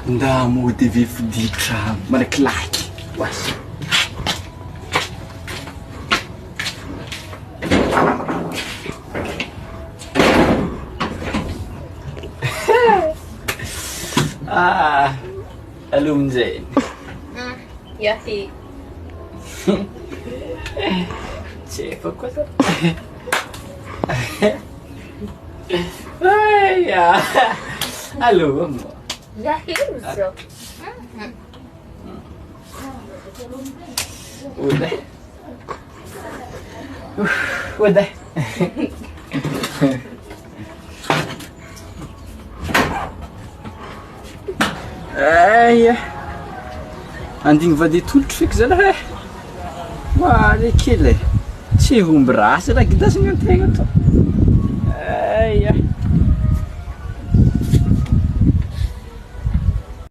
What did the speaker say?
nda mody ve fiditra malakilaky wasy alum zain ya fi Siapa kau tu? Ya, halo. ya fi so Udah. Udah. Aia. Andigny vade tolotro feky zalahy. Wah, le kely. Tsy homby rasy raha gidasiny an-tegna to.